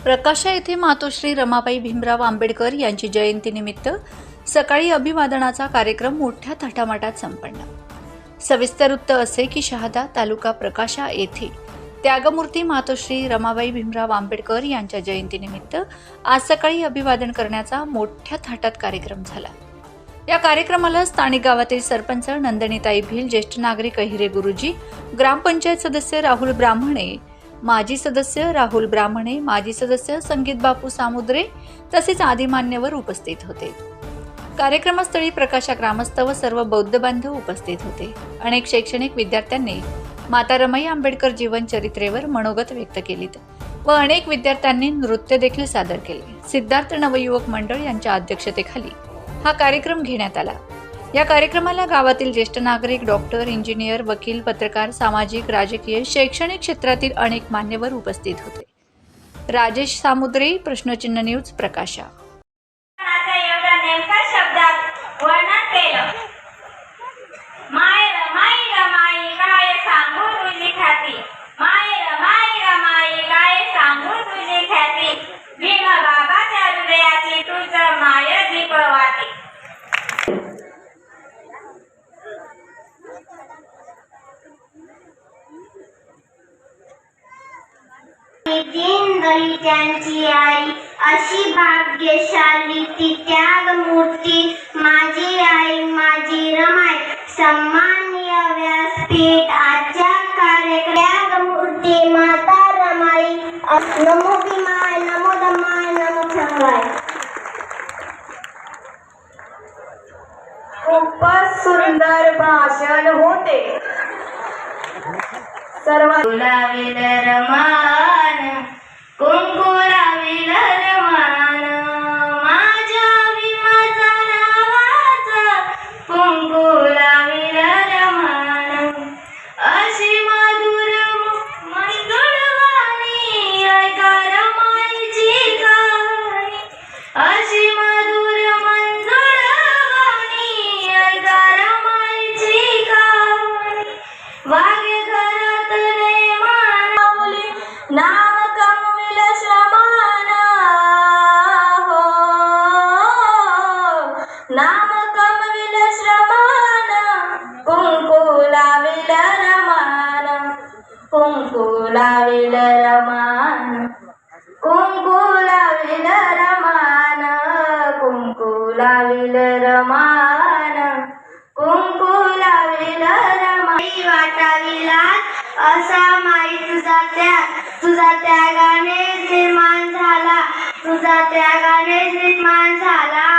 प्रकाशा येथे मातोश्री रमाबाई भीमराव आंबेडकर यांची जयंतीनिमित्त सकाळी अभिवादनाचा कार्यक्रम मोठ्या थाटामाटात संपन्न। सविस्तर वृत्त असे की शहादा तालुका प्रकाशा येथे त्यागमूर्ती मातोश्री रमाबाई भीमराव आंबेडकर यांच्या जयंतीनिमित्त आज सकाळी अभिवादन करण्याचा मोठ्या थाटात कार्यक्रम झाला। या कार्यक्रमाला स्थानिक गावातील सरपंच नंदनीताई भील, ज्येष्ठ नागरिक अहिरे गुरुजी, ग्रामपंचायत सदस्य राहुल ब्राह्मणे, माजी सदस्य राहुल ब्राह्मणे, माजी सदस्य संगीत बापू सामुद्रे तसेच आदी मान्यवर उपस्थित होते। कार्यक्रमस्थळी प्रकाशा ग्रामस्थ व सर्व बौद्ध बांधव उपस्थित होते। अनेक शैक्षणिक विद्यार्थ्यांनी माता रमाई आंबेडकर जीवन चरित्रेवर मनोगत व्यक्त केलीत व अनेक विद्यार्थ्यांनी नृत्य देखील सादर केले। सिद्धार्थ नवयुवक मंडळ यांच्या अध्यक्षतेखाली हा कार्यक्रम घेण्यात आला। या कार्यक्रमाला गावातील ज्येष्ठ नागरिक, डॉक्टर, इंजिनियर, वकील, पत्रकार, सामाजिक, राजकीय, शैक्षणिक क्षेत्रातील अनेक मान्यवर उपस्थित होते। राजेश सामुद्रे, प्रश्नचिन्ह न्यूज, प्रकाशा। दलितांची आई अशी भाग्यशाली ती त्यागमूर्ती माझी आई माझी रमाई। सन्माननीय व्यासपीठ आजच्या कार्यक्रम त्यागमूर्ती माता रमाई। नमो भीमाय, नमो धम्माय, नमो संघाय। खूपच सुंदर भाषण होते। सर्व कुंकुलाविल रमान, कुंकुलाविल रमान, माझ्या भीमाचा नावाचा कुंकुलाविल रमान। अशी मधुर मंजुळ वाणी ऐका रमाईची कहाणी। अशी मधुर मंजुळ वाणी ऐका रमाईची कहाणी। वागे घरात नेमान माऊली नाम कमविल श्रमान हो, नाम कमविल श्रमान। कुंकू लाविल रमान, कुंकू लाविल रमान, कुंकू लाविल रमान, कुंकू लाविल रमान, कुंकू लाविल रमान। वाटाविला असा माई तुझा त्यागाने निर्माण झाला, तुझा त्यागाने निर्माण झाला।